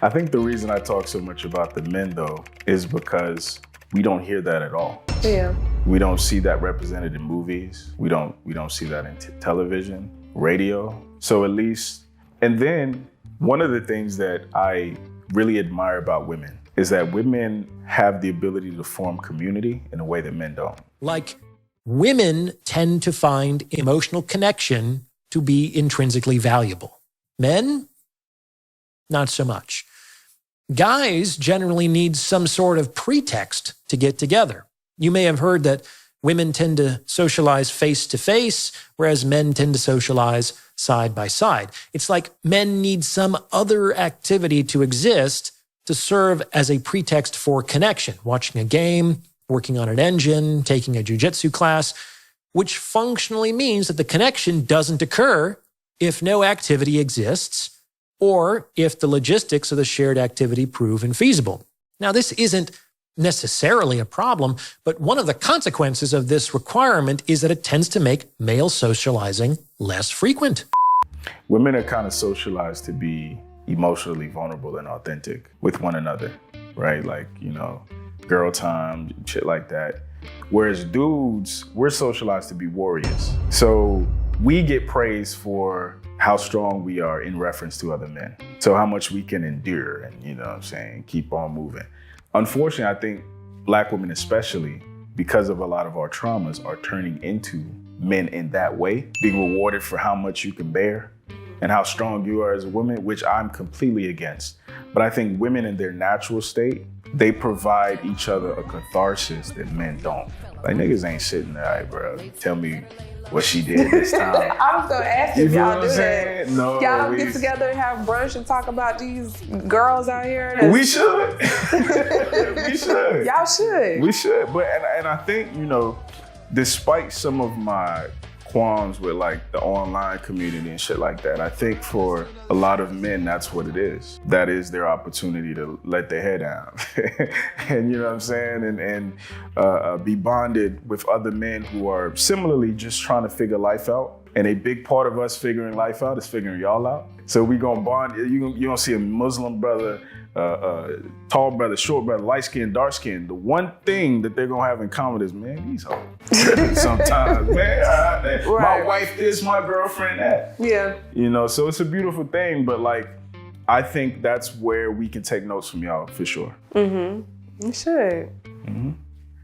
I think the reason I talk so much about the men, though, is because we don't hear that at all. Yeah. We don't see that represented in movies. We don't see that in television, radio. So at least, and then one of the things that I really admire about women is that women have the ability to form community in a way that men don't. Like, women tend to find emotional connection to be intrinsically valuable. Men, not so much. Guys generally need some sort of pretext to get together. You may have heard that women tend to socialize face to face, whereas men tend to socialize side by side. It's like men need some other activity to exist to serve as a pretext for connection. Watching a game, working on an engine, taking a jujitsu class, which functionally means that the connection doesn't occur if no activity exists, or if the logistics of the shared activity prove infeasible. Now, this isn't necessarily a problem, but one of the consequences of this requirement is that it tends to make male socializing less frequent. Women are kind of socialized to be emotionally vulnerable and authentic with one another, right? Like, girl time, shit like that. Whereas dudes, we're socialized to be warriors. So we get praise for how strong we are in reference to other men. So how much we can endure and, keep on moving. Unfortunately, I think Black women especially, because of a lot of our traumas, are turning into men in that way, being rewarded for how much you can bear and how strong you are as a woman, which I'm completely against. But I think women in their natural state, they provide each other a catharsis that men don't. Like, niggas ain't sitting there, all right, bro, tell me what she did this time. I was gonna ask you if y'all do that. No, y'all don't get together and have brunch and talk about these girls out here? We should. We should. Y'all should. We should. But and I think, despite some of my qualms with like the online community and shit like that, I think for a lot of men, that's what it is. That is their opportunity to let their hair down. And you know what I'm saying? And be bonded with other men who are similarly just trying to figure life out. And a big part of us figuring life out is figuring y'all out. So we gonna bond. You gonna see a Muslim brother, tall brother, short brother, light skin, dark skin. The one thing that they're gonna have in common is, man, these hoes. Sometimes, man, right. My wife this, my girlfriend that. Yeah. So it's a beautiful thing, but like, I think that's where we can take notes from y'all for sure. Mm-hmm. You should. Mm-hmm.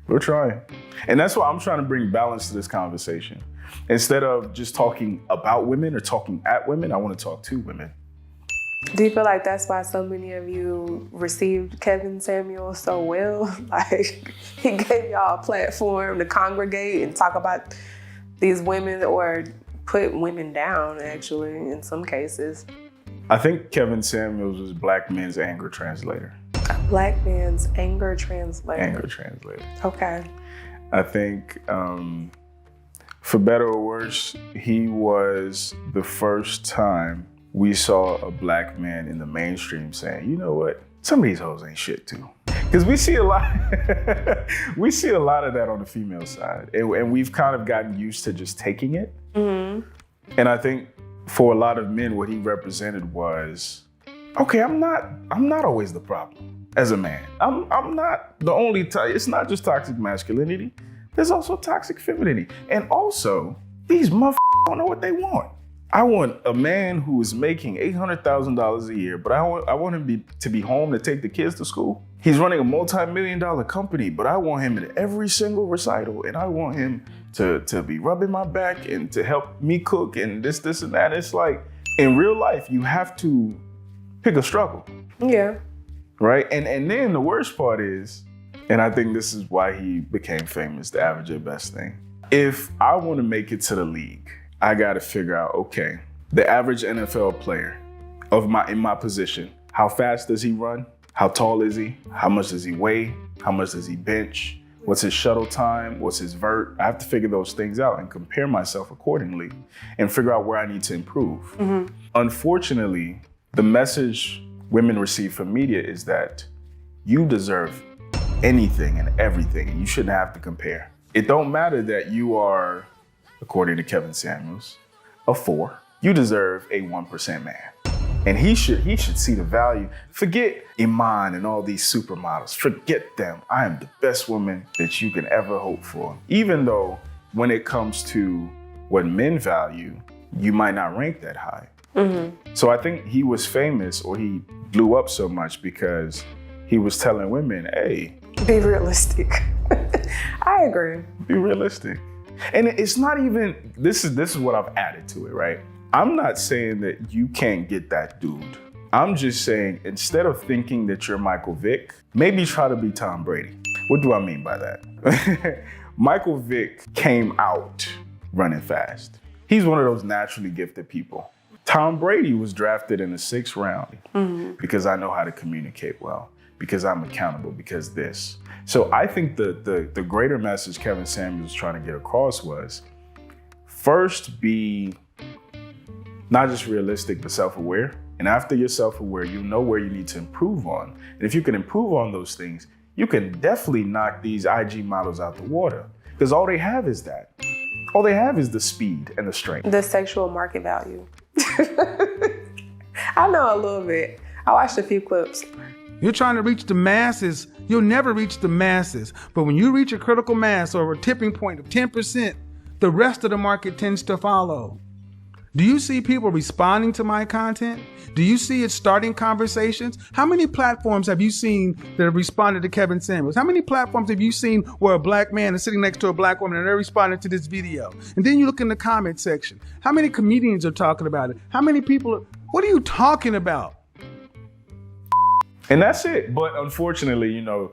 We're trying. And that's why I'm trying to bring balance to this conversation. Instead of just talking about women or talking at women, I want to talk to women. Do you feel like that's why so many of you received Kevin Samuel so well? Like, he gave y'all a platform to congregate and talk about these women, or put women down, actually, in some cases. I think Kevin Samuels was Black men's anger translator. Black man's anger translator. Anger translator. Okay. I think, for better or worse, he was the first time we saw a Black man in the mainstream saying, you know what, some of these hoes ain't shit too. Because we see a lot of that on the female side. And we've kind of gotten used to just taking it. Mm-hmm. And I think for a lot of men, what he represented was, okay, I'm not always the problem as a man. I'm not the only, it's not just toxic masculinity. There's also toxic femininity. And also, these motherfuckers don't know what they want. I want a man who is making $800,000 a year, but I want him to be home to take the kids to school. He's running a multi-million-dollar company, but I want him at every single recital, and I want him to be rubbing my back and to help me cook and this and that. It's like, in real life, you have to pick a struggle. Yeah. Right? And then the worst part is, and I think this is why he became famous, the average at best thing. If I want to make it to the league, I got to figure out, okay, the average NFL player in my position, how fast does he run? How tall is he? How much does he weigh? How much does he bench? What's his shuttle time? What's his vert? I have to figure those things out and compare myself accordingly and figure out where I need to improve. Mm-hmm. Unfortunately, the message women receive from media is that you deserve anything and everything, and you shouldn't have to compare. It don't matter that you are, according to Kevin Samuels, a 4. You deserve a 1% man. And he should see the value. Forget Iman and all these supermodels. Forget them. I am the best woman that you can ever hope for. Even though when it comes to what men value, you might not rank that high. So I think he was famous, or he blew up so much because he was telling women, hey, be realistic. I agree. Be realistic. And it's not even, this is what I've added to it, right? I'm not saying that you can't get that dude. I'm just saying, instead of thinking that you're Michael Vick, maybe try to be Tom Brady. What do I mean by that? Michael Vick came out running fast. He's one of those naturally gifted people. Tom Brady was drafted in the 6th round because I know how to communicate well, because I'm accountable, because this. So I think the greater message Kevin Samuels was trying to get across was, first be not just realistic, but self-aware. And after you're self-aware, you know where you need to improve on. And if you can improve on those things, you can definitely knock these IG models out the water, because all they have is that. All they have is the speed and the strength. The sexual market value. I know a little bit. I watched a few clips. You're trying to reach the masses. You'll never reach the masses. But when you reach a critical mass or a tipping point of 10%, the rest of the market tends to follow. Do you see people responding to my content? Do you see it starting conversations? How many platforms have you seen that have responded to Kevin Samuels? How many platforms have you seen where a black man is sitting next to a black woman and they're responding to this video? And then you look in the comment section. How many comedians are talking about it? How many people what are you talking about? And that's it. But unfortunately, you know,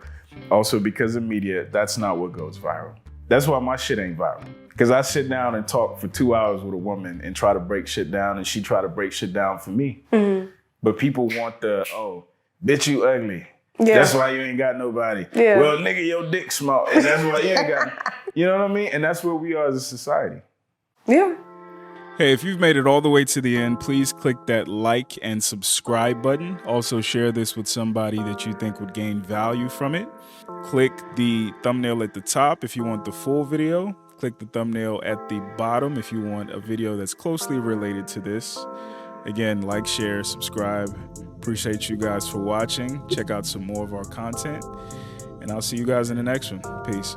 also because of media, that's not what goes viral. That's why my shit ain't viral. Because I sit down and talk for 2 hours with a woman and try to break shit down, and she try to break shit down for me. But people want the, oh, bitch, you ugly. Yeah. That's why you ain't got nobody. Yeah. Well, nigga, your dick small. And that's why you ain't got, you know what I mean? And that's where we are as a society. Yeah. Hey, if you've made it all the way to the end, please click that like and subscribe button. Also share this with somebody that you think would gain value from it. Click the thumbnail at the top if you want the full video. Click the thumbnail at the bottom if you want a video that's closely related to this. Again, like, share, subscribe. Appreciate you guys for watching. Check out some more of our content. And I'll see you guys in the next one. Peace.